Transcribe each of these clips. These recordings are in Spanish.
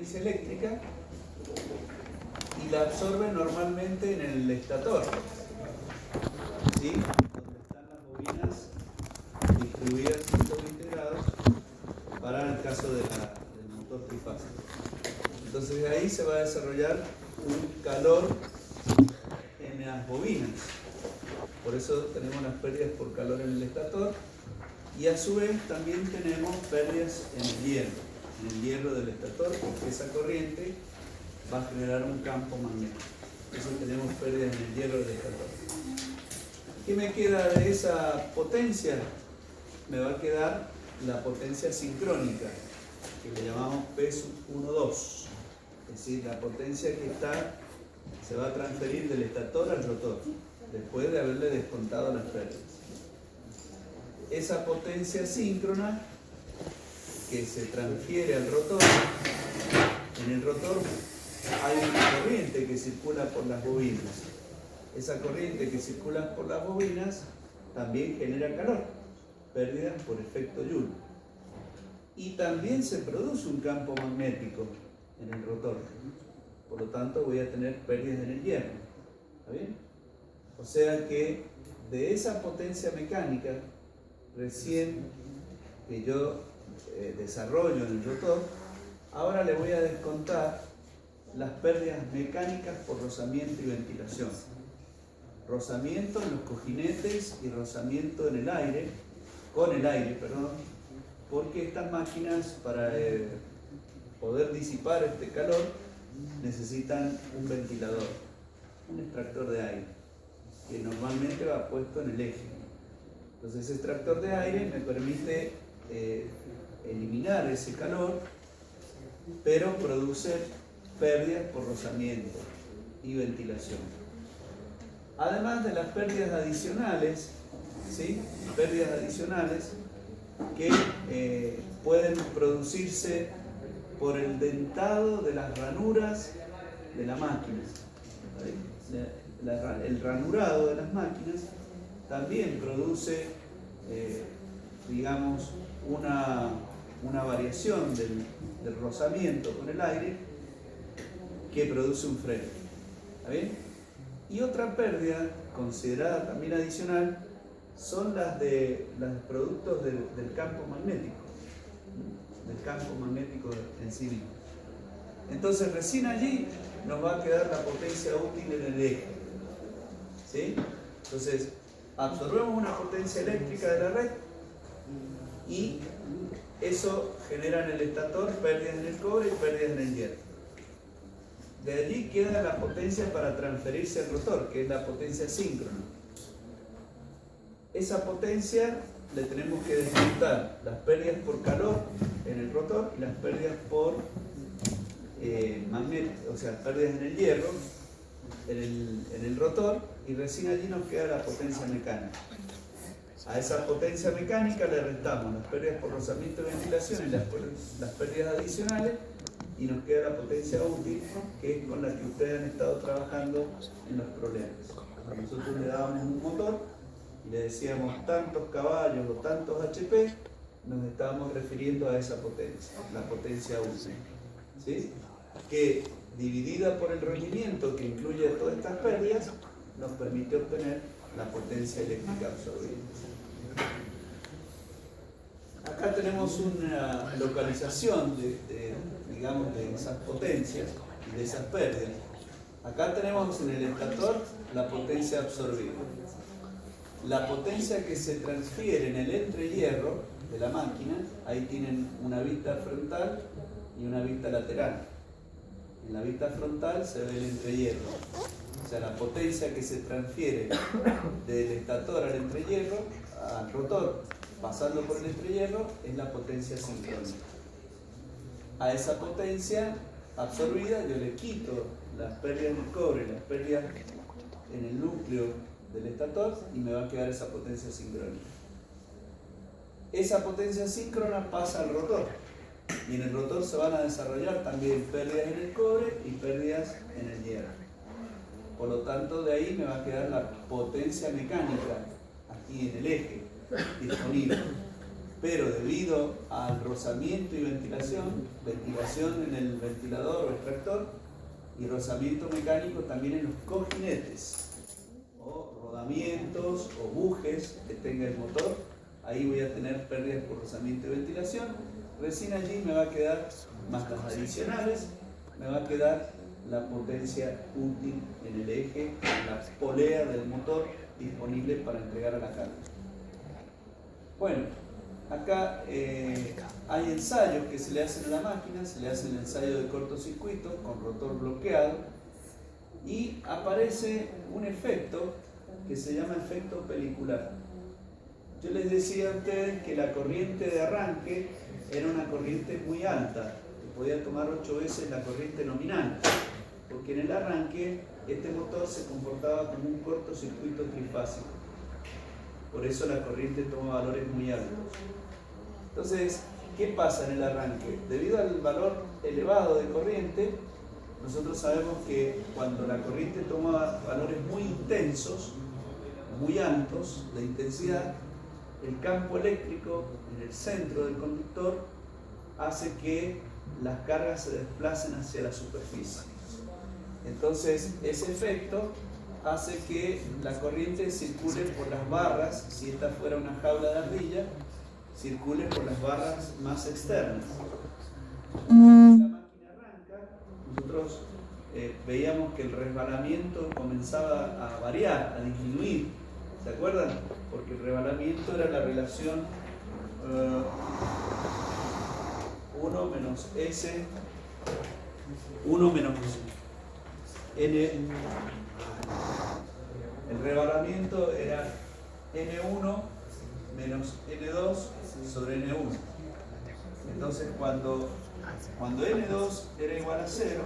potencia eléctrica y la absorbe normalmente en el estator, ¿sí? Donde están las bobinas distribuidas en 120 grados para el caso del motor trifásico. Entonces de ahí se va a desarrollar un calor en las bobinas. Por eso tenemos las pérdidas por calor en el estator y a su vez también tenemos pérdidas en el hierro del estator, porque esa corriente va a generar un campo magnético. Por eso tenemos pérdidas en el hierro del estator. ¿Qué me queda de esa potencia? Me va a quedar la potencia sincrónica, que le llamamos P1,2. Es decir, la potencia que se va a transferir del estator al rotor, después de haberle descontado las pérdidas. Esa potencia síncrona que se transfiere al rotor, en el rotor hay una corriente que circula por las bobinas. Esa corriente que circula por las bobinas también genera calor, pérdidas por efecto Joule. Y también se produce un campo magnético en el rotor. Por lo tanto, voy a tener pérdidas en el hierro. ¿Está bien? O sea que de esa potencia mecánica, recién que yo desarrollo en el rotor, ahora le voy a descontar las pérdidas mecánicas por rozamiento y ventilación. Rozamiento en los cojinetes y rozamiento en el aire, porque estas máquinas, para poder disipar este calor, necesitan un ventilador, un extractor de aire, que normalmente va puesto en el eje. Entonces ese extractor de aire me permite eliminar ese calor, pero produce pérdidas por rozamiento y ventilación. Además de las pérdidas adicionales, ¿sí? Pérdidas adicionales que pueden producirse por el dentado de las ranuras de la máquina. El ranurado de las máquinas también produce, digamos, una variación del rozamiento con el aire que produce un freno. ¿Está bien? Y otra pérdida considerada también adicional son las de los productos del campo magnético, en sí mismo. Entonces recién allí nos va a quedar la potencia útil en el eje, ¿sí? Entonces absorbemos una potencia eléctrica de la red y eso genera en el estator pérdidas en el cobre y pérdidas en el hierro. De allí queda la potencia para transferirse al rotor, que es la potencia síncrona. Esa potencia le tenemos que descontar las pérdidas por calor en el rotor y las pérdidas por magneto, o sea, pérdidas en el hierro, en el rotor, y recién allí nos queda la potencia mecánica. A esa potencia mecánica le restamos las pérdidas por rozamiento y ventilación y las pérdidas adicionales, y nos queda la potencia útil, que es con la que ustedes han estado trabajando en los problemas. Nosotros le dábamos un motor y le decíamos tantos caballos o tantos HP, nos estábamos refiriendo a esa potencia, la potencia útil, ¿sí? Que dividida por el rendimiento que incluye todas estas pérdidas, nos permite obtener la potencia eléctrica absorbida. Acá tenemos una localización digamos, de esas potencias y de esas pérdidas. Acá tenemos en el estator la potencia absorbida. La potencia que se transfiere en el entrehierro de la máquina, ahí tienen una vista frontal y una vista lateral. En la vista frontal se ve el entrehierro. O sea, la potencia que se transfiere del estator al entrehierro, al rotor, pasando por el entrehierro, es la potencia sincrónica. A esa potencia absorbida yo le quito las pérdidas del cobre, las pérdidas en el núcleo del estator, y me va a quedar esa potencia sincrónica. Esa potencia síncrona pasa al rotor, y en el rotor se van a desarrollar también pérdidas en el cobre y pérdidas en el hierro. Por lo tanto, de ahí me va a quedar la potencia mecánica aquí en el eje disponible. pero debido al rozamiento y ventilación en el ventilador o extractor y rozamiento mecánico también en los cojinetes o rodamientos o bujes que tenga el motor, ahí voy a tener pérdidas por rozamiento y ventilación. Recién allí me va a quedar, más las adicionales, me va a quedar la potencia útil en el eje, la polea del motor disponible para entregar a la carga. Bueno, acá hay ensayos que se le hacen a la máquina, se le hace el ensayo de cortocircuito con rotor bloqueado y aparece un efecto que se llama efecto pelicular. Yo les decía a ustedes que la corriente de arranque era una corriente muy alta, que podía tomar 8 veces la corriente nominal, porque en el arranque este motor se comportaba como un cortocircuito trifásico. Por eso la corriente toma valores muy altos. Entonces, ¿qué pasa en el arranque? Debido al valor elevado de corriente, nosotros sabemos que cuando la corriente toma valores muy intensos, muy altos de intensidad, el campo eléctrico en el centro del conductor hace que las cargas se desplacen hacia la superficie. Entonces, ese efecto hace que la corriente circule por las barras, si esta fuera una jaula de ardilla, circule por las barras más externas. Cuando la máquina arranca, nosotros veíamos que el resbalamiento comenzaba a variar, a disminuir. ¿Se acuerdan? Porque el resbalamiento era la relación 1 menos S, 1 menos N. El resbalamiento era N1 menos N2 sobre N1. Entonces cuando N2 era igual a 0,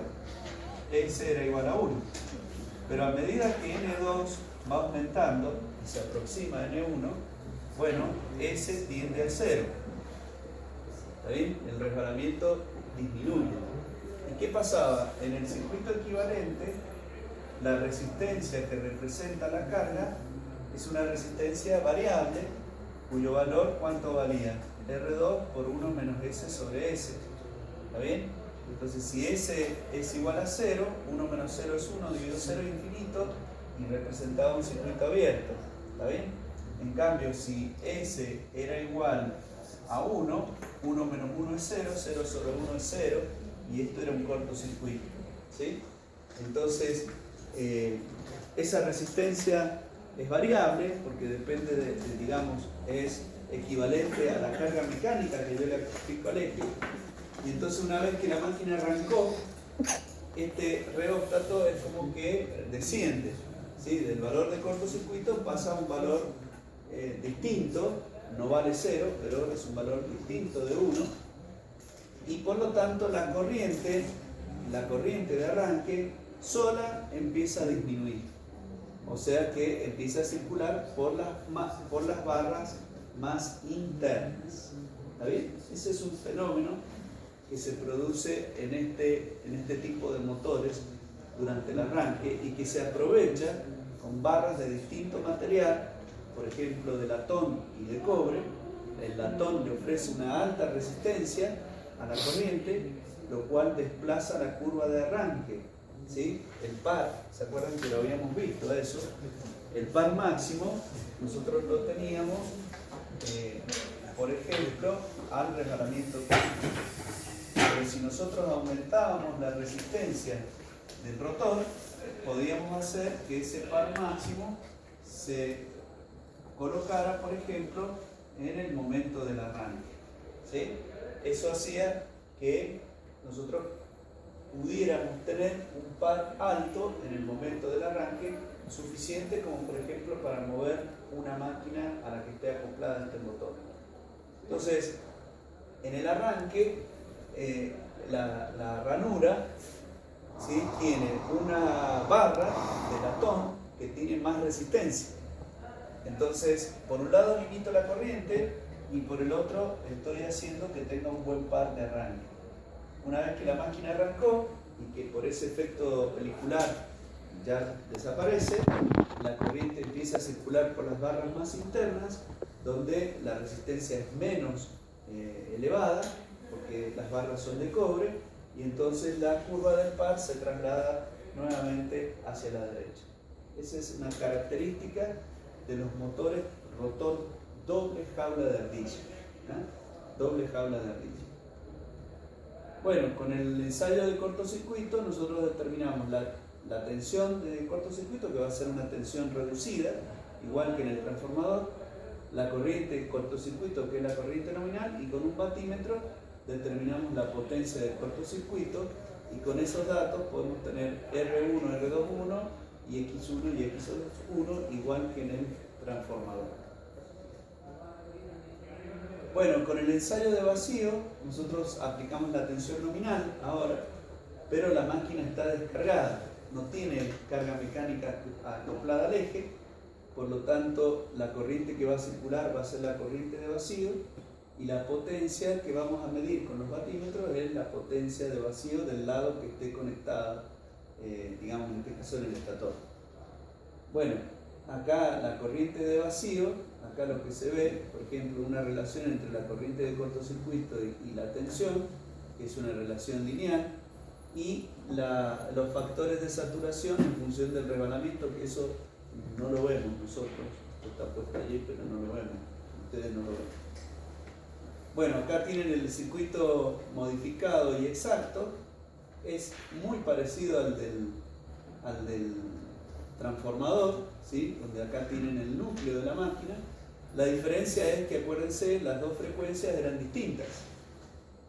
S era igual a 1. Pero a medida que N2 va aumentando y se aproxima a N1, bueno, S tiende a 0. ¿Está bien? El resbalamiento disminuye. ¿Y qué pasaba? En el circuito equivalente, la resistencia que representa la carga es una resistencia variable, cuyo valor, ¿cuánto valía? R2 por 1 menos S sobre S. ¿Está bien? Entonces, si S es igual a 0, 1 menos 0 es 1, dividido 0 es infinito, y representaba un circuito abierto. ¿Está bien? En cambio, si S era igual a 1, 1 menos 1 es 0, 0 sobre 1 es 0, y esto era un cortocircuito. ¿Sí? Entonces, esa resistencia es variable porque depende de, digamos, es equivalente a la carga mecánica que yo le aplico al eje. Y entonces una vez que la máquina arrancó, este reóstato es como que desciende, ¿sí? Del valor de cortocircuito pasa a un valor distinto, no vale 0, pero es un valor distinto de 1, y por lo tanto la corriente de arranque sola empieza a disminuir, o sea que empieza a circular por las barras más internas. ¿Está bien? Ese es un fenómeno que se produce en este tipo de motores durante el arranque y que se aprovecha con barras de distinto material, por ejemplo de latón y de cobre. El latón le ofrece una alta resistencia a la corriente, lo cual desplaza la curva de arranque, ¿sí? El par, ¿se acuerdan que lo habíamos visto eso? El par máximo nosotros lo teníamos, por ejemplo, al resbalamiento crítico. Pero si nosotros aumentábamos la resistencia del rotor, podíamos hacer que ese par máximo se colocara, por ejemplo, en el momento del arranque, ¿sí? Eso hacía que nosotros pudiéramos tener un par alto en el momento del arranque, suficiente como por ejemplo para mover una máquina a la que esté acoplada este motor. Entonces, en el arranque, la ranura, ¿sí? Tiene una barra de latón que tiene más resistencia. Entonces, por un lado limito la corriente y por el otro estoy haciendo que tenga un buen par de arranque. Una vez que la máquina arrancó y que por ese efecto pelicular ya desaparece, la corriente empieza a circular por las barras más internas donde la resistencia es menos elevada, porque las barras son de cobre, y entonces la curva del par se traslada nuevamente hacia la derecha. Esa es una característica de los motores rotor doble jaula de ardilla. Doble jaula de ardilla. Bueno, con el ensayo de cortocircuito nosotros determinamos la tensión de cortocircuito, que va a ser una tensión reducida, igual que en el transformador, la corriente de cortocircuito, que es la corriente nominal, y con un batímetro determinamos la potencia del cortocircuito, y con esos datos podemos tener R1, R2.1 y X1 y X2.1, igual que en el transformador. Bueno, con el ensayo de vacío nosotros aplicamos la tensión nominal ahora, pero la máquina está descargada, no tiene carga mecánica acoplada al eje, por lo tanto la corriente que va a circular va a ser la corriente de vacío, y la potencia que vamos a medir con los batímetros es la potencia de vacío del lado que esté conectada, digamos en este caso en el estator. Bueno, acá la corriente de vacío, acá lo que se ve, por ejemplo, una relación entre la corriente de cortocircuito y la tensión, que es una relación lineal, y los factores de saturación en función del rebalamiento, que eso no lo vemos nosotros, esto está puesto allí, pero no lo vemos, ustedes no lo ven. Bueno, acá tienen el circuito modificado y exacto, es muy parecido al del transformador, ¿sí? Donde acá tienen el núcleo de la máquina. La diferencia es que, acuérdense, las dos frecuencias eran distintas.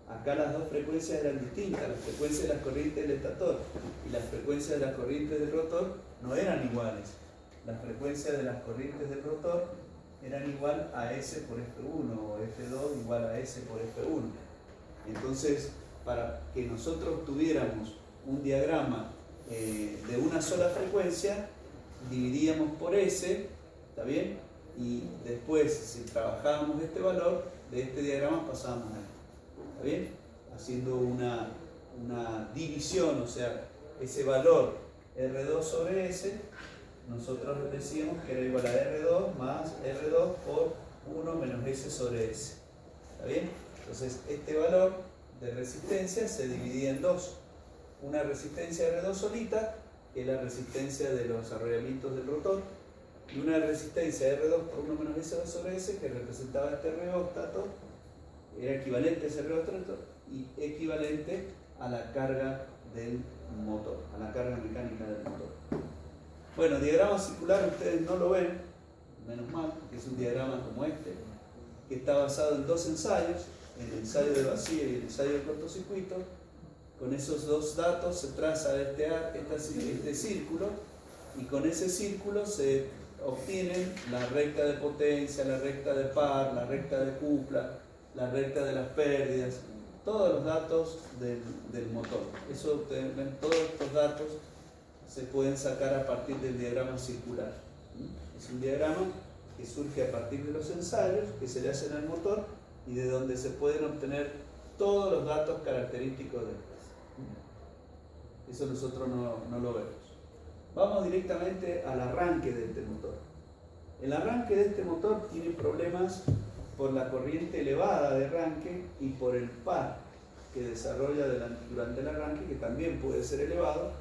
Acá las dos frecuencias eran distintas, la frecuencia de las corrientes del estator y las frecuencias de las corrientes del rotor no eran iguales. La frecuencia de las corrientes del rotor eran igual a S por F1 o F2 igual a S por F1. Entonces, para que nosotros tuviéramos un diagrama de una sola frecuencia, dividíamos por S, ¿está bien? Y después, si trabajábamos este valor, de este diagrama pasábamos a este, ¿está bien? Haciendo una división, o sea, ese valor R2 sobre S, nosotros decíamos que era igual a R2 más R2 por 1 menos S sobre S, ¿está bien? Entonces, este valor de resistencia se dividía en dos. Una resistencia R2 solita, que es la resistencia de los arrollamientos del rotor, y una resistencia R2 por 1 menos S2 sobre S, que representaba este reóstato, era equivalente a ese reóstato y equivalente a la carga del motor, a la carga mecánica del motor. Bueno, diagrama circular ustedes no lo ven, menos mal, que es un diagrama como este, que está basado en dos ensayos, el ensayo de vacío y el ensayo de cortocircuito. Con esos dos datos se traza este círculo, y con ese círculo se obtienen la recta de potencia, la recta de par, la recta de cupla, la recta de las pérdidas, todos los datos del motor. Eso ustedes ven, todos estos datos se pueden sacar a partir del diagrama circular. Es un diagrama que surge a partir de los ensayos que se le hacen al motor y de donde se pueden obtener todos los datos característicos de este. Eso nosotros no lo vemos. Vamos directamente al arranque de este motor. El arranque de este motor tiene problemas por la corriente elevada de arranque y por el par que desarrolla durante el arranque, que también puede ser elevado,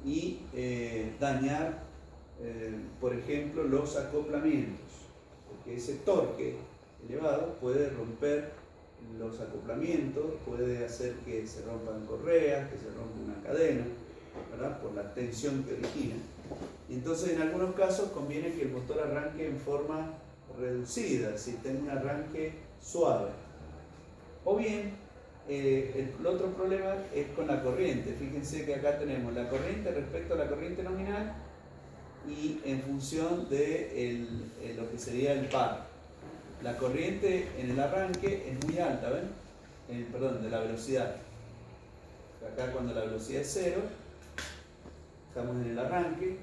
y dañar, por ejemplo, los acoplamientos, porque ese torque elevado puede romper los acoplamientos, puede hacer que se rompan correas, que se rompa una cadena, ¿verdad? Por la tensión que origina. Y entonces, en algunos casos, conviene que el motor arranque en forma reducida, si tenga un arranque suave. O bien, el otro problema es con la corriente. Fíjense que acá tenemos la corriente respecto a la corriente nominal y en función de lo que sería el par. La corriente en el arranque es muy alta, ¿ven? Perdón, de la velocidad. Acá cuando la velocidad es 0, estamos en el arranque,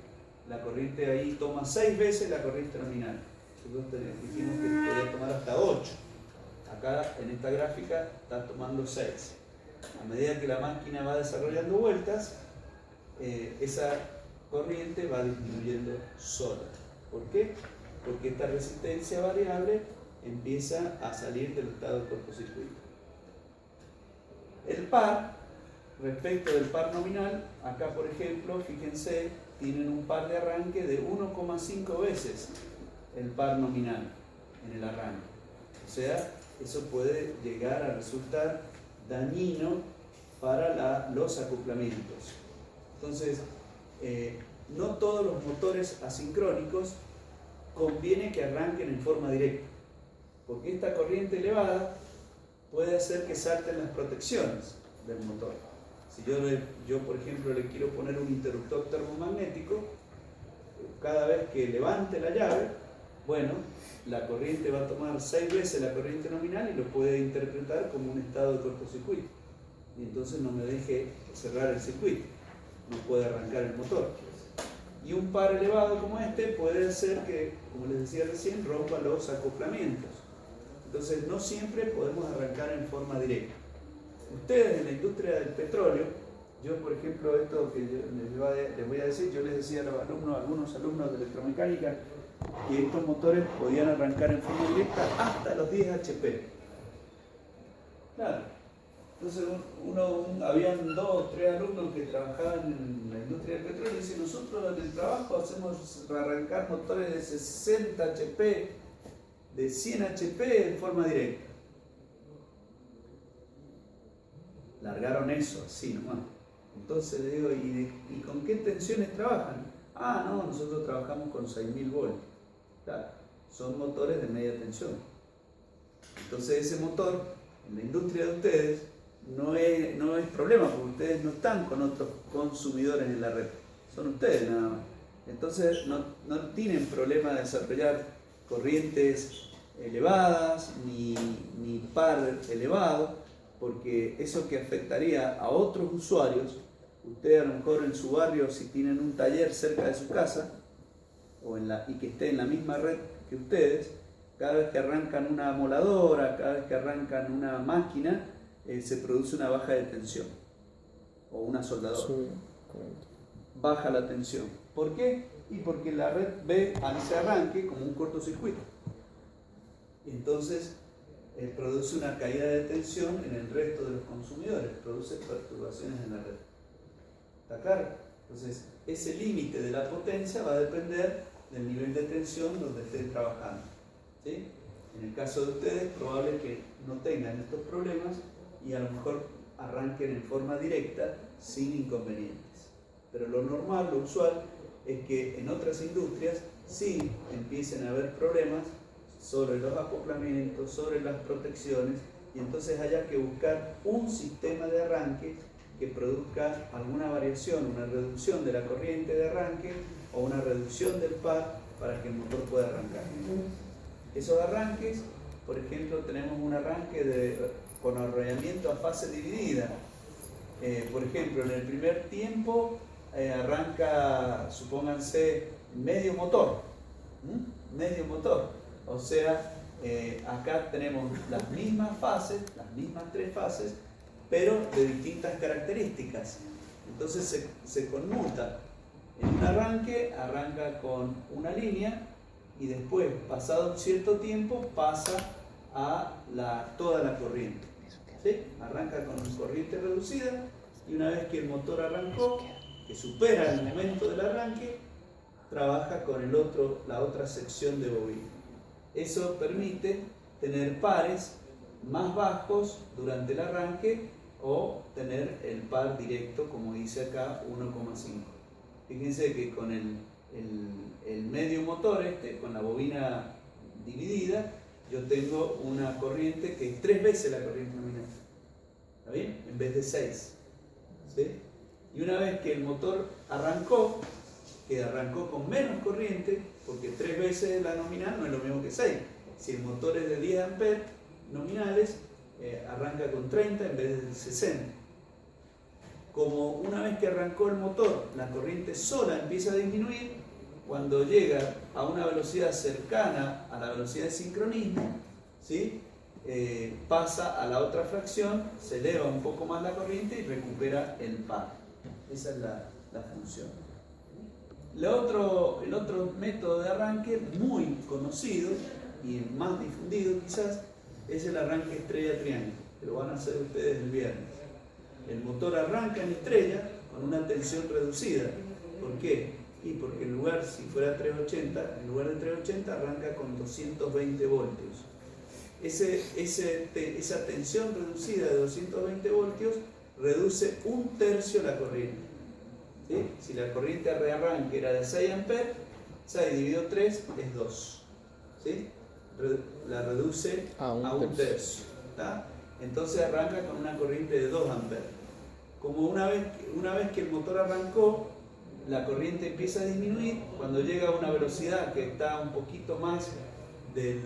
la corriente ahí toma 6 veces la corriente nominal. Nosotros dijimos que podía tomar hasta 8. Acá en esta gráfica está tomando 6. A medida que la máquina va desarrollando vueltas, esa corriente va disminuyendo sola. ¿Por qué? Porque esta resistencia variable empieza a salir del estado de cortocircuito. El par, respecto del par nominal, acá por ejemplo, fíjense, tienen un par de arranque de 1,5 veces el par nominal en el arranque. O sea, eso puede llegar a resultar dañino para los acoplamientos. Entonces, no todos los motores asincrónicos conviene que arranquen en forma directa, porque esta corriente elevada puede hacer que salten las protecciones del motor. Si yo por ejemplo, le quiero poner un interruptor termomagnético, cada vez que levante la llave, bueno, la corriente va a tomar 6 veces la corriente nominal y lo puede interpretar como un estado de cortocircuito. Y entonces no me deje cerrar el circuito, no puede arrancar el motor. Y un par elevado como este puede hacer que, como les decía recién, rompa los acoplamientos. Entonces no siempre podemos arrancar en forma directa. Ustedes en la industria del petróleo, yo por ejemplo, esto que les voy a decir, yo les decía a los alumnos, algunos alumnos de electromecánica, que estos motores podían arrancar en forma directa hasta los 10 HP. Claro. Entonces habían 2 o 3 alumnos que trabajaban en la industria del petróleo y dicen, nosotros en el trabajo hacemos arrancar motores de 60 HP, de 100 HP en forma directa. Largaron eso así nomás. Entonces le digo, ¿y con qué tensiones trabajan? Ah, no, nosotros trabajamos con 6000 volts. Claro, son motores de media tensión. Entonces ese motor, en la industria de ustedes, no es problema, porque ustedes no están con otros consumidores en la red. Son ustedes nada más. Entonces no tienen problema de desarrollar corrientes elevadas, ni par elevado, porque eso que afectaría a otros usuarios, ustedes a lo mejor en su barrio, si tienen un taller cerca de su casa, y que esté en la misma red que ustedes, cada vez que arrancan una amoladora, cada vez que arrancan una máquina, se produce una baja de tensión, o una soldadora. Sí, baja la tensión. ¿Por qué? Y porque la red ve a ese arranque como un cortocircuito. Entonces, produce una caída de tensión en el resto de los consumidores, produce perturbaciones en la red. ¿Está claro? Entonces, ese límite de la potencia va a depender del nivel de tensión donde estén trabajando. ¿Sí? En el caso de ustedes, es probable que no tengan estos problemas y a lo mejor arranquen en forma directa sin inconvenientes. Pero lo normal, lo usual, es que en otras industrias sí empiecen a haber problemas sobre los acoplamientos, sobre las protecciones, y entonces haya que buscar un sistema de arranque que produzca alguna variación, una reducción de la corriente de arranque o una reducción del par para que el motor pueda arrancar. Esos arranques, por ejemplo, tenemos un arranque con arrollamiento a fase dividida. Por ejemplo, en el primer tiempo arranca, supónganse, medio motor. Medio motor. O sea, acá tenemos las mismas fases, las mismas 3 fases, pero de distintas características. Entonces se conmuta. En un arranque arranca con una línea y después, pasado un cierto tiempo, pasa a toda la corriente. ¿Sí? Arranca con corriente reducida y una vez que el motor arrancó, que supera el momento del arranque, trabaja con la otra sección de bobina. Eso permite tener pares más bajos durante el arranque o tener el par directo, como dice acá, 1,5. Fíjense que con el medio motor, con la bobina dividida, yo tengo una corriente que es 3 veces la corriente nominal. ¿Está bien? En vez de 6. ¿Sí? Y una vez que el motor arrancó, que arrancó con menos corriente, porque 3 veces la nominal no es lo mismo que 6. Si el motor es de 10 amperes nominales, arranca con 30 en vez de 60. Como una vez que arrancó el motor, la corriente sola empieza a disminuir, cuando llega a una velocidad cercana a la velocidad de sincronismo, ¿sí? Pasa a la otra fracción, se eleva un poco más la corriente y recupera el par. Esa es la función. El otro método de arranque muy conocido y el más difundido quizás es el arranque estrella-triángulo, que lo van a hacer ustedes el viernes. El motor arranca en estrella con una tensión reducida. ¿Por qué? Y porque en lugar, si fuera 380, en lugar de 380 arranca con 220 voltios. Esa tensión reducida de 220 voltios reduce 1/3 la corriente. ¿Sí? Si la corriente de rearranque era de 6 amperes, 6 dividido 3 es 2. ¿Sí? La reduce a 1/3. Entonces arranca con una corriente de 2 amperes. Como una vez que el motor arrancó, la corriente empieza a disminuir. Cuando llega a una velocidad que está un poquito más del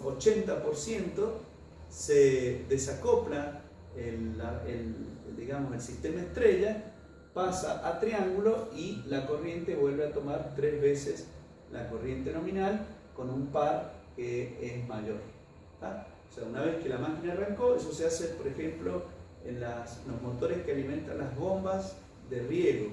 80%, se desacopla digamos, el sistema estrella, pasa a triángulo y la corriente vuelve a tomar 3 veces la corriente nominal con un par que es mayor. O sea, una vez que la máquina arrancó, eso se hace, por ejemplo, en los motores que alimentan las bombas de riego.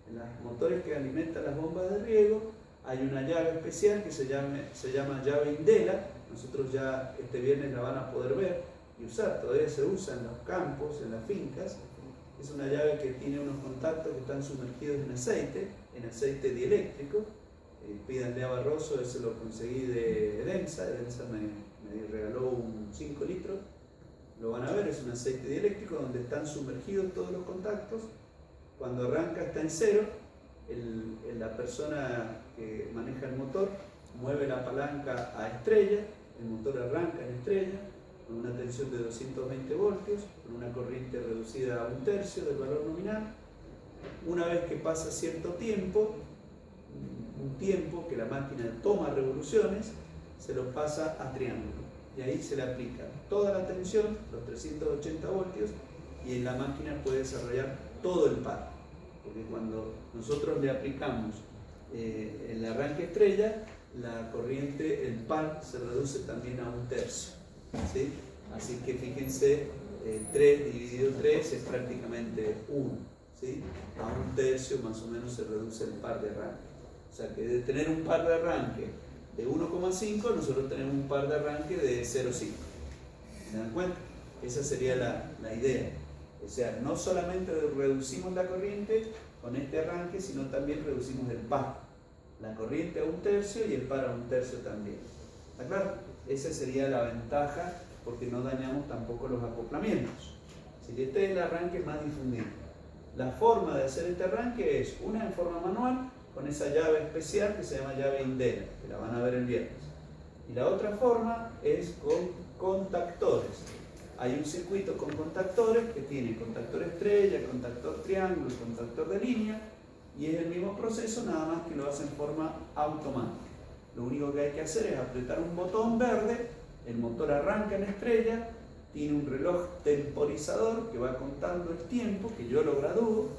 En los motores que alimentan las bombas de riego hay una llave especial que se llama llave Indela. Nosotros ya este viernes la van a poder ver y usar. Todavía se usa en los campos, en las fincas. Es una llave que tiene unos contactos que están sumergidos en aceite dieléctrico. Pídanle a Barroso, ese lo conseguí de Edemsa. Edemsa me regaló un 5 litros. Lo van a ver, es un aceite dieléctrico donde están sumergidos todos los contactos. Cuando arranca está en cero. La persona que maneja el motor mueve la palanca a estrella, el motor arranca en estrella con una tensión de 220 voltios, con una corriente reducida a 1/3 del valor nominal. Una vez que pasa cierto tiempo, un tiempo que la máquina toma revoluciones, se los pasa a triángulo y ahí se le aplica toda la tensión, los 380 voltios, y la máquina puede desarrollar todo el par. Porque cuando nosotros le aplicamos el arranque estrella, la corriente, el par, se reduce también a 1/3. ¿Sí? Así que fíjense, 3 dividido 3 es prácticamente 1. ¿Sí? A 1/3 más o menos se reduce el par de arranque. O sea que de tener un par de arranque de 1,5, nosotros tenemos un par de arranque de 0,5. ¿Se dan cuenta? Esa sería la idea. O sea, no solamente reducimos la corriente con este arranque, sino también reducimos el par. La corriente a 1/3 y el par a 1/3 también. ¿Está claro? Esa sería la ventaja, porque no dañamos tampoco los acoplamientos. Así que este es el arranque más difundido. La forma de hacer este arranque es una en forma manual, con esa llave especial que se llama llave Indela, que la van a ver el viernes. Y la otra forma es con contactores. Hay un circuito con contactores que tiene contactor estrella, contactor triángulo y contactor de línea, y es el mismo proceso, nada más que lo hace en forma automática. Lo único que hay que hacer es apretar un botón verde, el motor arranca en estrella, tiene un reloj temporizador que va contando el tiempo, que yo lo gradúo.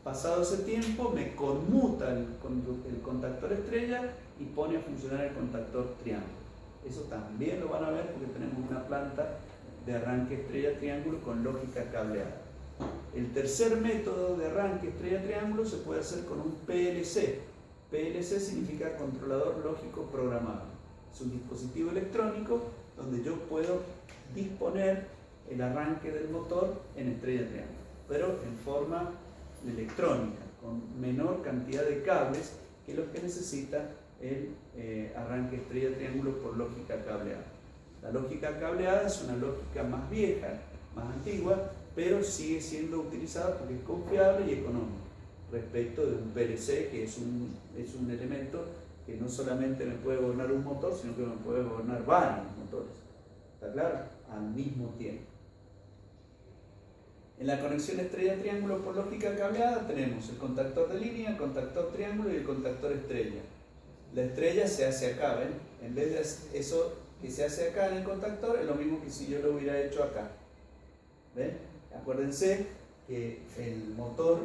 Pasado ese tiempo me conmuta el contactor estrella y pone a funcionar el contactor triángulo. Eso también lo van a ver porque tenemos una planta de arranque estrella-triángulo con lógica cableada. El tercer método de arranque estrella-triángulo se puede hacer con un PLC. PLC significa controlador lógico programable. Es un dispositivo electrónico donde yo puedo disponer el arranque del motor en estrella-triángulo, pero en forma electrónica, con menor cantidad de cables que los que necesita el arranque estrella-triángulo por lógica cableada. La lógica cableada es una lógica más vieja, más antigua, pero sigue siendo utilizada porque es confiable y económica respecto de un PLC, que es un elemento que no solamente me puede gobernar un motor, sino que me puede gobernar varios motores. ¿Está claro? Al mismo tiempo. En la conexión estrella-triángulo por lógica cableada tenemos el contactor de línea, el contactor triángulo y el contactor estrella. La estrella se hace acá, ¿ven? En vez de eso que se hace acá en el contactor, es lo mismo que si yo lo hubiera hecho acá. ¿Ven? Acuérdense que el motor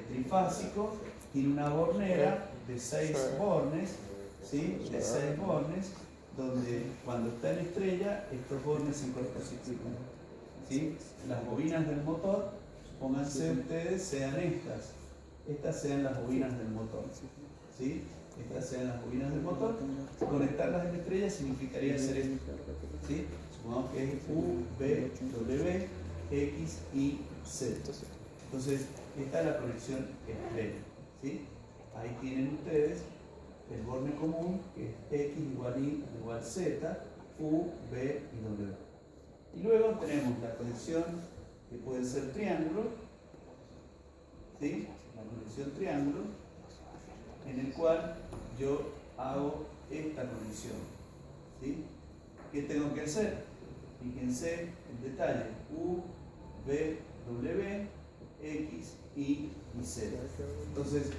trifásico tiene una bornera de 6 bornes, ¿sí? De 6 bornes, donde cuando está en estrella, estos bornes se cortocircuitan. ¿Sí? Las bobinas del motor, supónganse ustedes, sean estas sean las bobinas del motor. ¿Sí? estas sean las bobinas del motor, conectarlas en estrella significaría hacer esto, ¿sí? Supongamos que es U, V, W, X, Y, Z. Entonces, esta es la conexión estrella, ¿sí? Ahí tienen ustedes el borne común, que es X igual Y igual Z, U, V y W. Y luego tenemos la conexión que puede ser triángulo, ¿sí? La conexión triángulo, en el cual yo hago esta conexión, ¿sí? ¿Qué tengo que hacer? Fíjense el detalle: U, V, W, X, Y y Z. Entonces,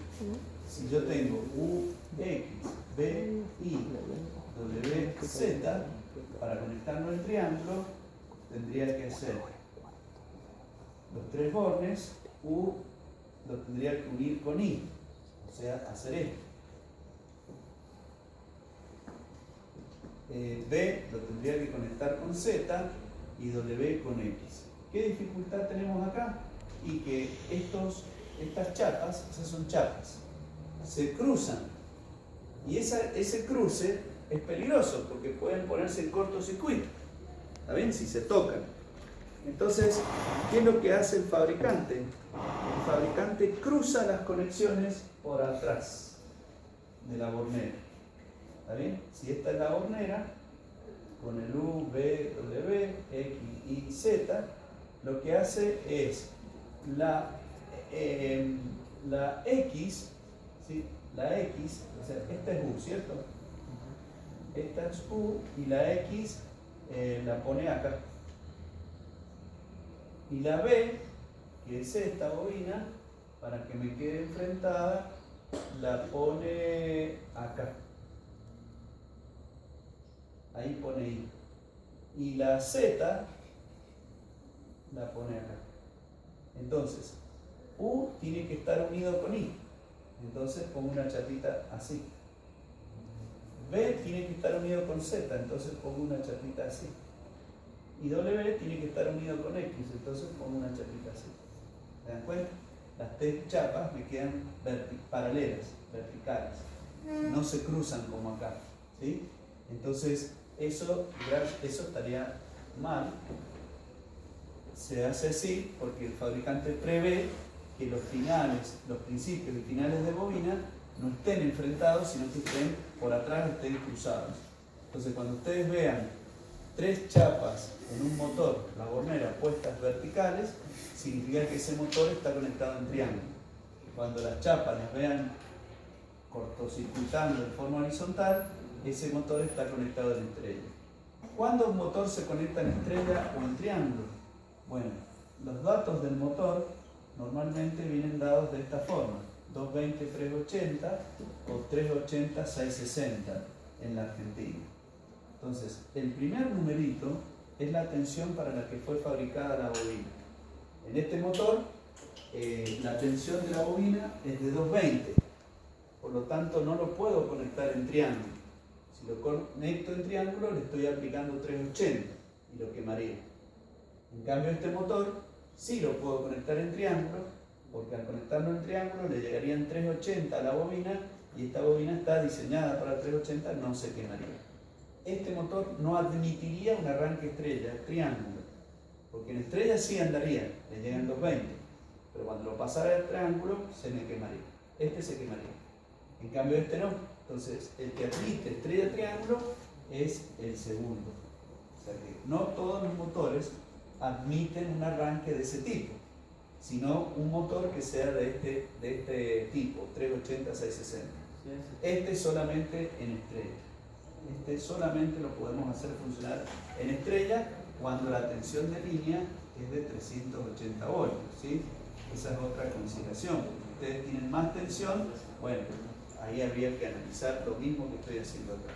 si yo tengo U, X, V, Y, W, Z, para conectarlo en triángulo, tendría que hacer los tres bornes. U lo tendría que unir con Y, o sea, hacer esto. B lo tendría que conectar con Z y W con X. ¿Qué dificultad tenemos acá? Y que estas chapas, esas son chapas, se cruzan. Y ese cruce es peligroso porque pueden ponerse en cortocircuito. ¿Está bien? Si se tocan. Entonces, ¿qué es lo que hace el fabricante? El fabricante cruza las conexiones por atrás de la bornera. ¿Está bien? Si esta es la bornera, con el U, V, W, X, Y, Z, lo que hace es la X, ¿sí? La X, o sea, esta es U, ¿cierto? Esta es U y la X la pone acá. Y la B, que es esta bobina, para que me quede enfrentada, la pone acá. Ahí pone I. Y la Z la pone acá. Entonces, U tiene que estar unido con I. Entonces pongo una chapita así. B tiene que estar unido con Z. Entonces pongo una chapita así. Y W tiene que estar unido con X. Entonces pongo una chapita así. ¿Se dan cuenta? Las tres chapas me quedan paralelas, verticales. No se cruzan como acá. ¿Sí? Entonces, eso estaría mal. Se hace así porque el fabricante prevé que los principios y finales de bobina no estén enfrentados, sino que estén por atrás, estén cruzados. Entonces, cuando ustedes vean tres chapas en un motor, la bornera, puestas verticales, significa que ese motor está conectado en triángulo. Cuando las chapas las vean cortocircuitando de forma horizontal, ese motor está conectado en estrella. ¿Cuándo un motor se conecta en estrella o en triángulo? Bueno, los datos del motor normalmente vienen dados de esta forma: 220-380 o 380-660 en la Argentina. Entonces, el primer numerito es la tensión para la que fue fabricada la bobina. En este motor, la tensión de la bobina es de 220, por lo tanto no lo puedo conectar en triángulo. Si lo conecto en triángulo, le estoy aplicando 380 y lo quemaría. En cambio, este motor sí lo puedo conectar en triángulo, porque al conectarlo en triángulo le llegarían 380 a la bobina, y esta bobina está diseñada para 380, no se quemaría. Este motor no admitiría un arranque estrella, triángulo, porque en estrella sí andaría, le llegan 220, pero cuando lo pasara al triángulo se me quemaría. Este se quemaría. En cambio este no. Entonces el que admite estrella triángulo es el segundo. O sea que no todos los motores admiten un arranque de ese tipo, sino un motor que sea de este tipo, 380-660. Este solamente en estrella. Este solamente lo podemos hacer funcionar en estrella cuando la tensión de línea es de 380 voltios, ¿sí? Esa es otra consideración. Ustedes tienen más tensión, bueno, ahí habría que analizar lo mismo que estoy haciendo acá.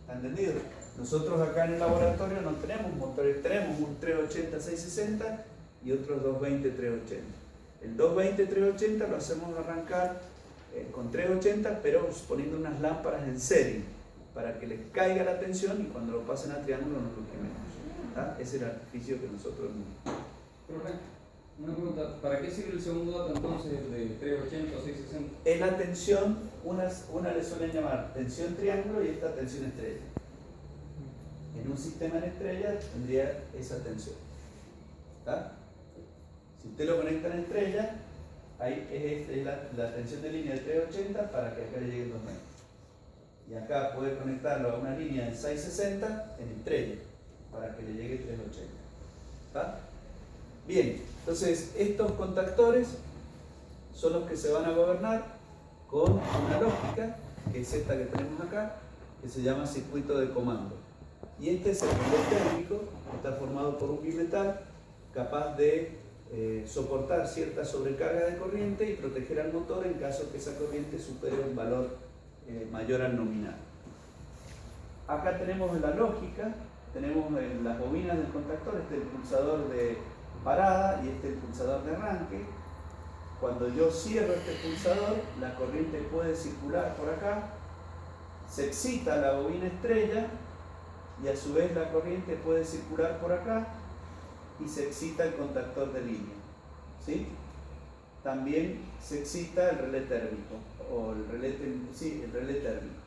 ¿Está entendido? Nosotros acá en el laboratorio no tenemos motores, tenemos un 380-660 y otros 220-380. El 220-380 lo hacemos arrancar con 380, pero poniendo unas lámparas en serie, para que les caiga la tensión y cuando lo pasen a triángulo no lo quememos. ¿Está? Ese es el artificio que nosotros hemos. Una pregunta, ¿para qué sirve el segundo dato entonces de 380 o 660? Es la tensión, una le suelen llamar tensión triángulo y esta tensión estrella. En un sistema en estrella tendría esa tensión. ¿Está? Si usted lo conecta en estrella, ahí es la tensión de línea de 380 para que acá le lleguen 2 metros. Y acá puede conectarlo a una línea de 660 en estrella para que le llegue 380. ¿Está? Bien, entonces estos contactores son los que se van a gobernar con una lógica, que es esta que tenemos acá, que se llama circuito de comando. Y este es el relé térmico, que está formado por un bimetal capaz de soportar cierta sobrecarga de corriente y proteger al motor en caso que esa corriente supere un valor mayor al nominal. Acá tenemos la lógica, tenemos las bobinas del contactor, este es el pulsador de parada y este es el pulsador de arranque. Cuando yo cierro este pulsador, la corriente puede circular por acá, se excita la bobina estrella y a su vez la corriente puede circular por acá y se excita el contactor de línea. ¿Sí? También se excita el relé térmico, o el relé térmico.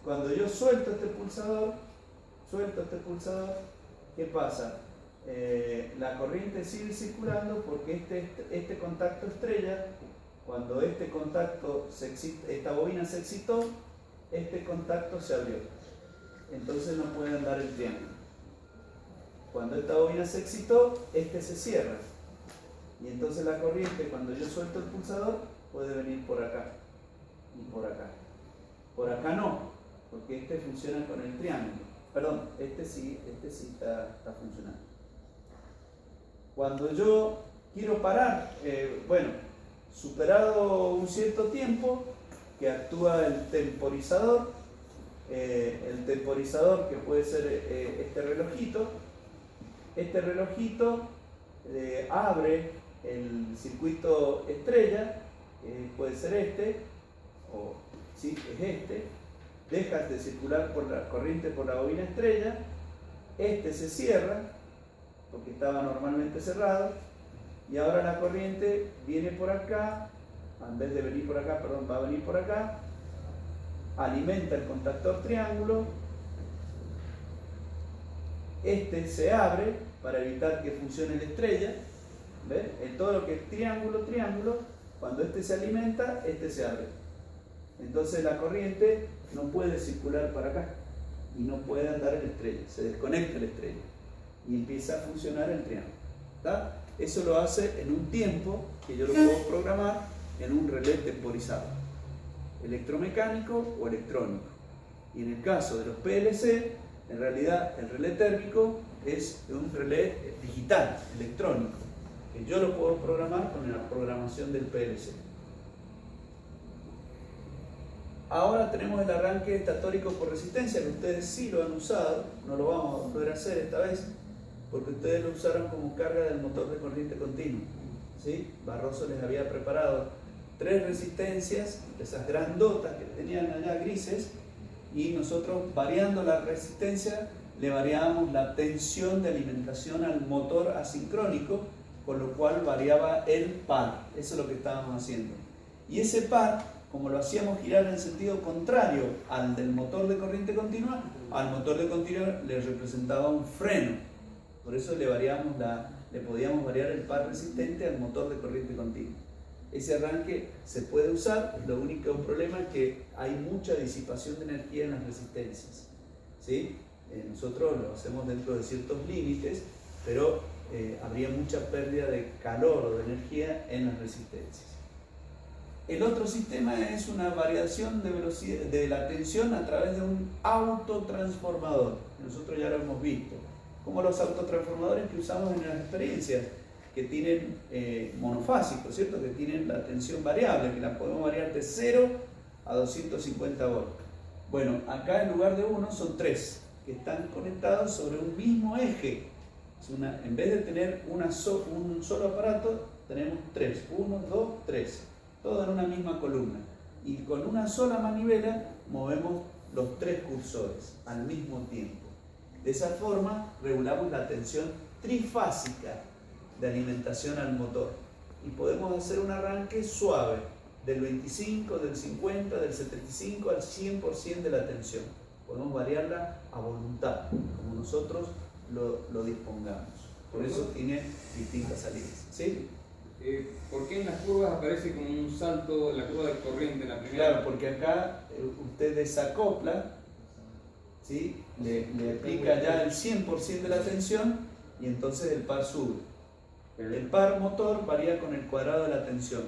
Cuando yo suelto este pulsador, ¿qué pasa? La corriente sigue circulando porque este contacto estrella, cuando este contacto se excita, esta bobina se excitó, este contacto se abrió. Entonces no puede andar el triángulo. Cuando esta bobina se excitó, este se cierra. Y entonces la corriente, cuando yo suelto el pulsador, puede venir por acá y por acá. Por acá no, porque este funciona con el triángulo. Perdón, este sí está funcionando. Cuando yo quiero parar, superado un cierto tiempo, que actúa el temporizador que puede ser este relojito abre el circuito estrella, puede ser este, o sí, es este, deja de circular por la corriente por la bobina estrella, este se cierra, porque estaba normalmente cerrado, y ahora la corriente viene por acá, en vez de venir por acá, perdón, va a venir por acá, alimenta el contactor triángulo, este se abre para evitar que funcione la estrella, ¿ves? En todo lo que es triángulo, cuando este se alimenta, este se abre. Entonces la corriente no puede circular para acá y no puede andar en la estrella, se desconecta la estrella y empieza a funcionar el triángulo. ¿Está? Eso lo hace en un tiempo que yo lo puedo programar en un relé temporizado, electromecánico o electrónico. Y en el caso de los PLC, en realidad el relé térmico es un relé digital, electrónico, que yo lo puedo programar con la programación del PLC. Ahora tenemos el arranque estatórico por resistencia, que ustedes sí lo han usado, no lo vamos a poder hacer esta vez, porque ustedes lo usaron como carga del motor de corriente continua. ¿Sí? Barroso les había preparado 3 resistencias, esas grandotas que tenían allá grises, y nosotros, variando la resistencia, le variábamos la tensión de alimentación al motor asincrónico, con lo cual variaba el par. Eso es lo que estábamos haciendo. Y ese par, como lo hacíamos girar en sentido contrario al del motor de corriente continua, al motor de continua le representaba un freno. Por eso le podíamos variar el par resistente al motor de corriente continua. Ese arranque se puede usar, lo único problema es que hay mucha disipación de energía en las resistencias. ¿Sí? Nosotros lo hacemos dentro de ciertos límites, pero habría mucha pérdida de calor o de energía en las resistencias. El otro sistema es una variación de velocidad de la tensión a través de un autotransformador. Nosotros ya lo hemos visto, como los autotransformadores que usamos en las experiencias, que tienen monofásicos, ¿cierto? Que tienen la tensión variable, que la podemos variar de 0 a 250 volts. Bueno, acá en lugar de uno son 3, que están conectados sobre un mismo eje. En vez de tener un solo aparato, tenemos 3, 1, 2, 3, todo en una misma columna. Y con una sola manivela movemos los 3 cursores al mismo tiempo. De esa forma regulamos la tensión trifásica de alimentación al motor. Y podemos hacer un arranque suave, del 25, del 50, del 75 al 100% de la tensión. Podemos variarla a voluntad, como nosotros lo dispongamos. Por eso tiene distintas salidas. ¿Sí? ¿Por qué en las curvas aparece como un salto en la curva de corriente en la primera? Claro, porque acá usted desacopla, ¿sí? le aplica ya el 100% de la tensión y entonces el par sube. El par motor varía con el cuadrado de la tensión.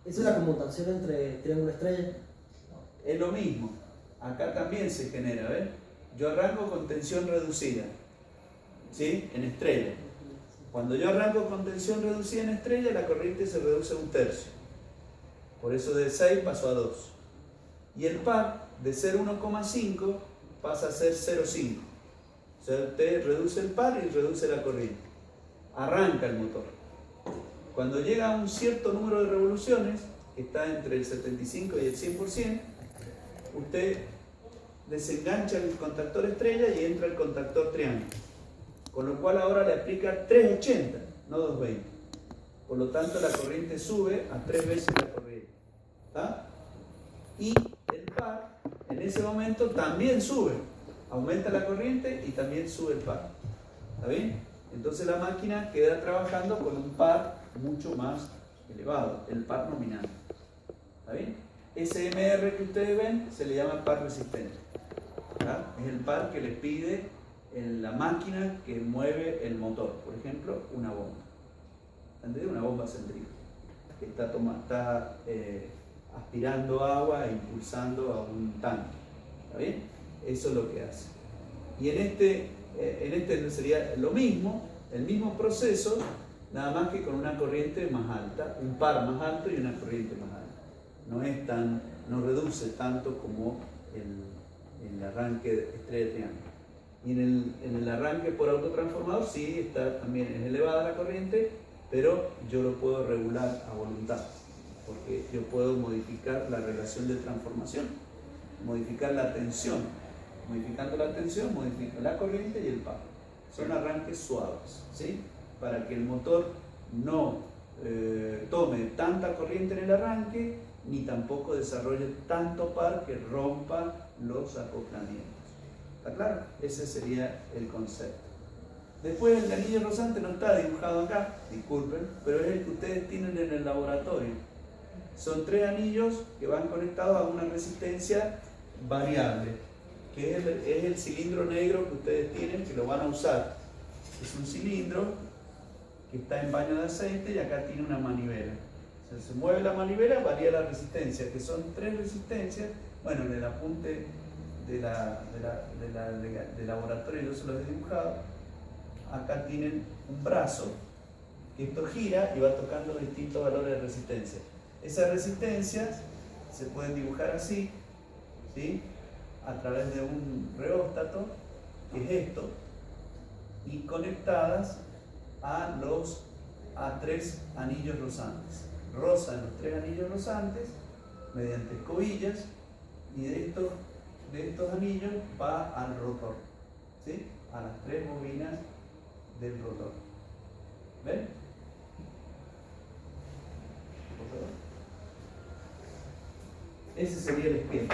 ¿Esa es la conmutación entre triángulo estrella? Es lo mismo. Acá también se genera, ¿ves? Yo arranco con tensión reducida, ¿sí? En estrella. Cuando yo arranco con tensión reducida en estrella, la corriente se reduce a 1/3. Por eso de 6 pasó a 2. Y el par, de ser 1,5, pasa a ser 0,5. O sea, usted reduce el par y reduce la corriente. Arranca el motor. Cuando llega a un cierto número de revoluciones, que está entre el 75 y el 100%, usted desengancha el contactor estrella y entra el contactor triángulo. Con lo cual ahora le aplica 380, no 220. Por lo tanto, la corriente sube a 3 veces la corriente. ¿Está? Y el par, en ese momento, también sube. Aumenta la corriente y también sube el par. ¿Está bien? Entonces la máquina queda trabajando con un par mucho más elevado, el par nominal. ¿Está bien? Ese MR que ustedes ven se le llama par resistente. ¿Está? Es el par que le pide en la máquina que mueve el motor. Por ejemplo, una bomba. ¿Entendés? Una bomba centrífuga que está aspirando agua e impulsando a un tanque. ¿Está bien? Eso es lo que hace. Y en este sería lo mismo, el mismo proceso, nada más que con una corriente más alta, un par más alto y una corriente más alta. No reduce tanto como el arranque de estrella triángulo. Y en el arranque por autotransformador sí también es elevada la corriente, pero yo lo puedo regular a voluntad, porque yo puedo modificar la relación de transformación, modificar la tensión. Modificando la tensión, modifico la corriente y el par. Son arranques suaves, ¿sí? Para que el motor no tome tanta corriente en el arranque, ni tampoco desarrolle tanto par que rompa los acoplamientos. ¿Está claro? Ese sería el concepto. Después el anillo rozante no está dibujado acá, disculpen, pero es el que ustedes tienen en el laboratorio. Son 3 anillos que van conectados a una resistencia variable, que es el cilindro negro que ustedes tienen, que lo van a usar. Es un cilindro que está en baño de aceite y acá tiene una manivela. O sea, se mueve la manivela, varía la resistencia, que son 3 resistencias. Bueno, en el apunte de laboratorio yo se los he dibujado. Acá tienen un brazo, que esto gira y va tocando distintos valores de resistencia. Esas resistencias se pueden dibujar así, ¿sí? A través de un reóstato, que es esto, y conectadas a 3 anillos rozantes. Rozan los 3 anillos rozantes mediante escobillas, y de estos anillos va al rotor, ¿sí? A las 3 bobinas del rotor. ¿Ven? Por favor. Ese sería el esquema.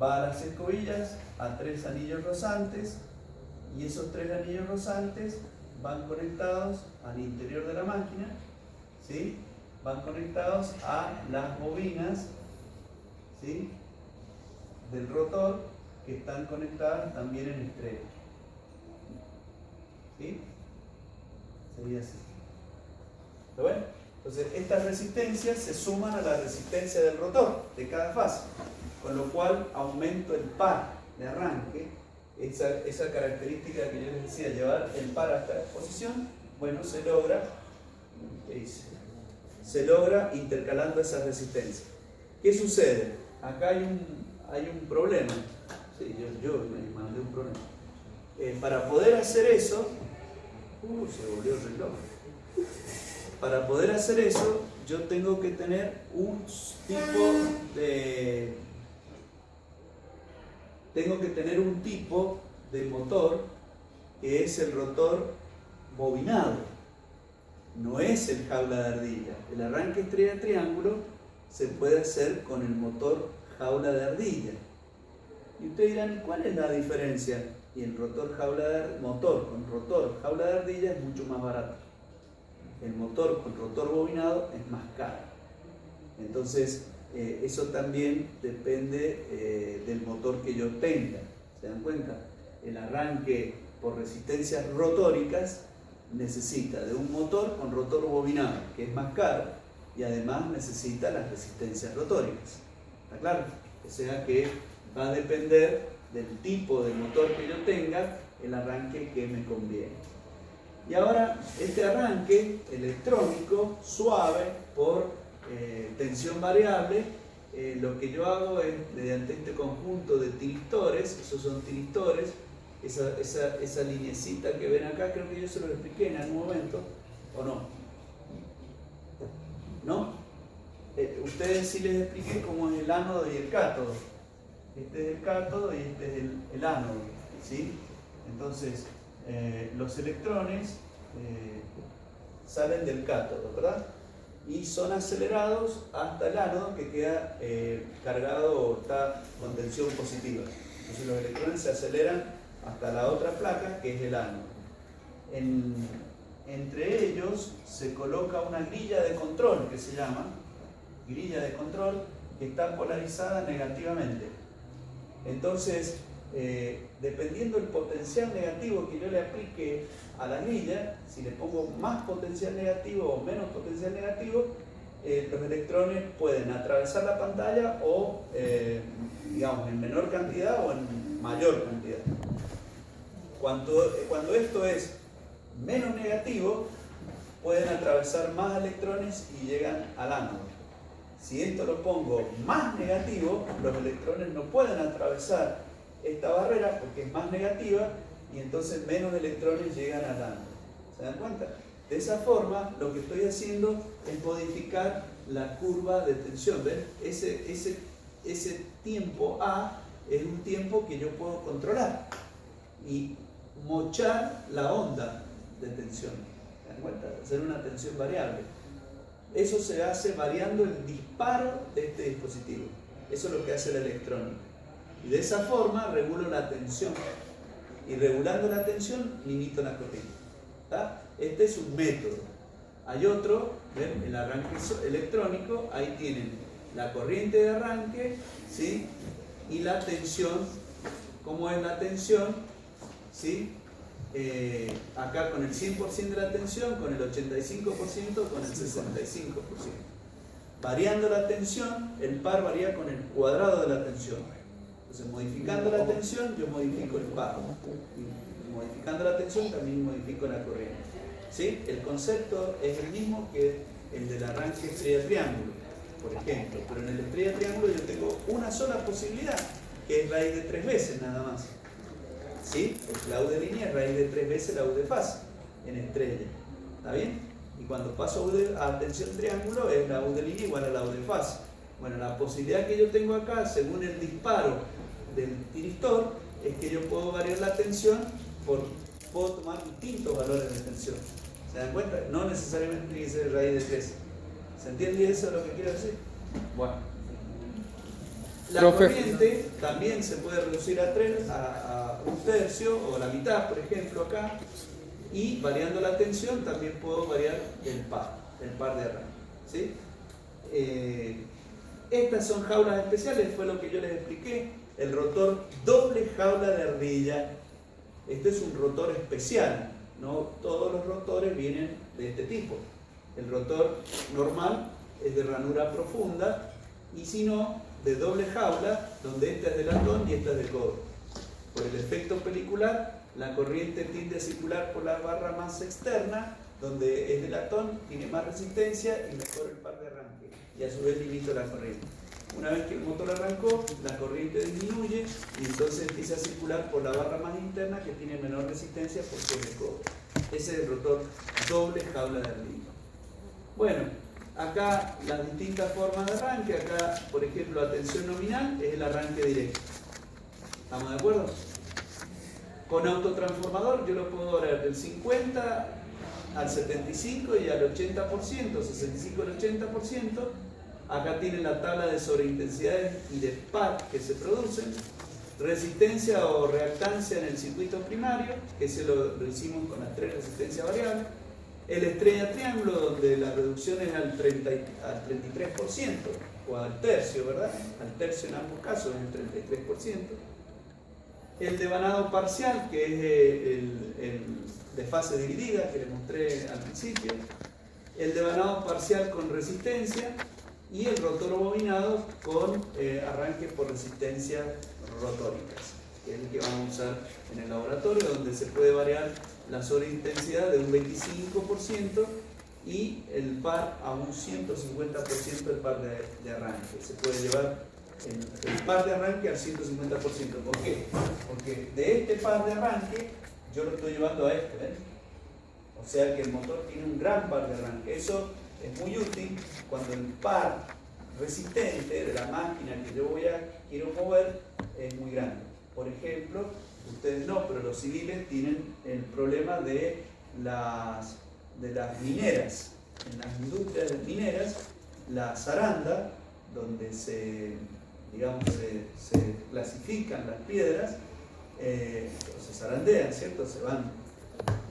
Va a las escobillas, a 3 anillos rozantes, y esos 3 anillos rozantes van conectados al interior de la máquina, ¿sí? Van conectados a las bobinas, ¿sí? Del rotor, que están conectadas también en estrella. ¿Sí? Sería así. ¿Lo ven? Entonces, estas resistencias se suman a la resistencia del rotor de cada fase, con lo cual aumento el par de arranque, esa característica que yo les decía, llevar el par a esta posición, bueno, se logra, ¿qué dice? Se logra intercalando esas resistencias. ¿Qué sucede? Acá hay un problema. Sí, yo me mandé un problema. Para poder hacer eso, se volvió el reloj. Para poder hacer eso, yo tengo que tener un tipo de tengo que tener un tipo de motor que es el rotor bobinado, no es el jaula de ardilla. El arranque estrella triángulo se puede hacer con el motor jaula de ardilla. Y ustedes dirán, ¿cuál es la diferencia? Y el motor con rotor jaula de ardilla es mucho más barato. El motor con rotor bobinado es más caro. Entonces, eso también depende del motor que yo tenga. ¿Se dan cuenta? El arranque por resistencias rotóricas necesita de un motor con rotor bobinado, que es más caro, y además necesita las resistencias rotóricas. ¿Está claro? O sea que va a depender del tipo de motor que yo tenga, el arranque que me conviene. Y ahora, este arranque electrónico, suave, por tensión variable, lo que yo hago es, mediante este conjunto de tiristores, esos son tiristores, esa linecita que ven acá, creo que yo se lo expliqué en algún momento, ¿o no? ¿No? Ustedes sí les expliqué cómo es el ánodo y el cátodo. Este es el cátodo y este es el ánodo, ¿sí? Entonces, los electrones salen del cátodo, ¿verdad? Y son acelerados hasta el ánodo, que queda cargado o está con tensión positiva. Entonces los electrones se aceleran hasta la otra placa, que es el ánodo. Entre ellos se coloca una grilla de control, que se llama grilla de control, que está polarizada negativamente. Entonces, dependiendo del potencial negativo que yo le aplique a la grilla, si le pongo más potencial negativo o menos potencial negativo, los electrones pueden atravesar la pantalla o, digamos, en menor cantidad o en mayor cantidad. Cuando esto es menos negativo, pueden atravesar más electrones y llegan al ánodo. Si esto lo pongo más negativo, los electrones no pueden atravesar esta barrera porque es más negativa y entonces menos electrones llegan al ánodo. ¿Se dan cuenta? De esa forma, lo que estoy haciendo es modificar la curva de tensión. ¿Ven? Ese tiempo A es un tiempo que yo puedo controlar y mochar la onda de tensión. ¿Se dan cuenta? Hacer una tensión variable. Eso se hace variando el disparo de este dispositivo. Eso es lo que hace la electrónica. Y de esa forma regulo la tensión. Y regulando la tensión, limito la corriente. ¿Está? Este es un método. Hay otro, ¿ven? El arranque electrónico, ahí tienen la corriente de arranque, ¿sí? Y la tensión. ¿Cómo es la tensión? ¿Sí? Acá con el 100% de la tensión, con el 85%, con el 65%. Variando la tensión, el par varía con el cuadrado de la tensión. Entonces, modificando la tensión, yo modifico el par. Y modificando la tensión, también modifico la corriente. ¿Sí? El concepto es el mismo que el del arranque estrella-triángulo, por ejemplo. Pero en el estrella-triángulo yo tengo una sola posibilidad, que es raíz de 3 veces nada más. ¿Sí? La U de línea es raíz de 3 veces la U de fase en estrella. ¿Está bien? Y cuando paso a tensión triángulo es la U de línea igual a la U de fase. Bueno, la posibilidad que yo tengo acá, según el disparo del tiristor, es que yo puedo variar la tensión, puedo tomar distintos valores de tensión. ¿Se dan cuenta? No necesariamente tiene que ser raíz de 3. ¿Se entiende eso lo que quiero decir? Bueno. La corriente también se puede reducir a un tercio o la mitad, por ejemplo, acá. Y variando la tensión también puedo variar el par de arranque. ¿Sí? Estas son jaulas especiales, fue lo que yo les expliqué. El rotor doble jaula de ardilla. Este es un rotor especial. No todos los rotores vienen de este tipo. El rotor normal es de ranura profunda y si no, de doble jaula, donde esta es de latón y esta es de cobre. Por el efecto pelicular, la corriente tiende a circular por la barra más externa, donde es de latón, tiene más resistencia y mejor el par de arranque. Y a su vez limito la corriente. Una vez que el motor arrancó, la corriente disminuye y entonces empieza a circular por la barra más interna que tiene menor resistencia porque es de cobre. Ese es el rotor doble jaula de ardilla. Bueno, acá las distintas formas de arranque. Acá, por ejemplo, la tensión nominal es el arranque directo. ¿Estamos de acuerdo? Con autotransformador yo lo puedo variar del 50 al 75 y al 80%, 65 al 80%. Acá tienen la tabla de sobreintensidades y de par que se producen. Resistencia o reactancia en el circuito primario, que ese lo hicimos con las 3 resistencias variables. El estrella triángulo, donde la reducción es al 33% o al tercio, ¿verdad? Al tercio en ambos casos es el 33%. El devanado parcial, que es el de fase dividida que les mostré al principio. El devanado parcial con resistencia y el rotor bobinado con arranques por resistencia rotóricas, que es el que vamos a usar en el laboratorio, donde se puede variar la sobreintensidad de un 25% y el par a un 150% del par de arranque. Se puede llevar el par de arranque al 150%. ¿Por qué? Porque de este par de arranque yo lo estoy llevando a este, ¿ven? O sea que el motor tiene un gran par de arranque. Eso es muy útil cuando el par resistente de la máquina que yo quiero mover es muy grande. Por ejemplo, ustedes no, pero los civiles tienen el problema de las mineras. En las industrias mineras, la zaranda, donde se clasifican las piedras, se zarandean, ¿cierto? Se van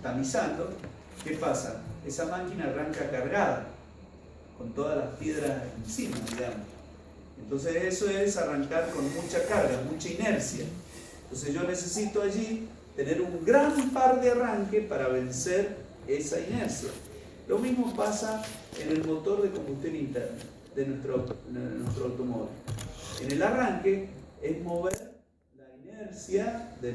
tamizando. ¿Qué pasa? Esa máquina arranca cargada, con todas las piedras encima, digamos. Entonces eso es arrancar con mucha carga, mucha inercia. Entonces yo necesito allí tener un gran par de arranque para vencer esa inercia. Lo mismo pasa en el motor de combustión interna de nuestro automóvil. En el arranque es mover la inercia de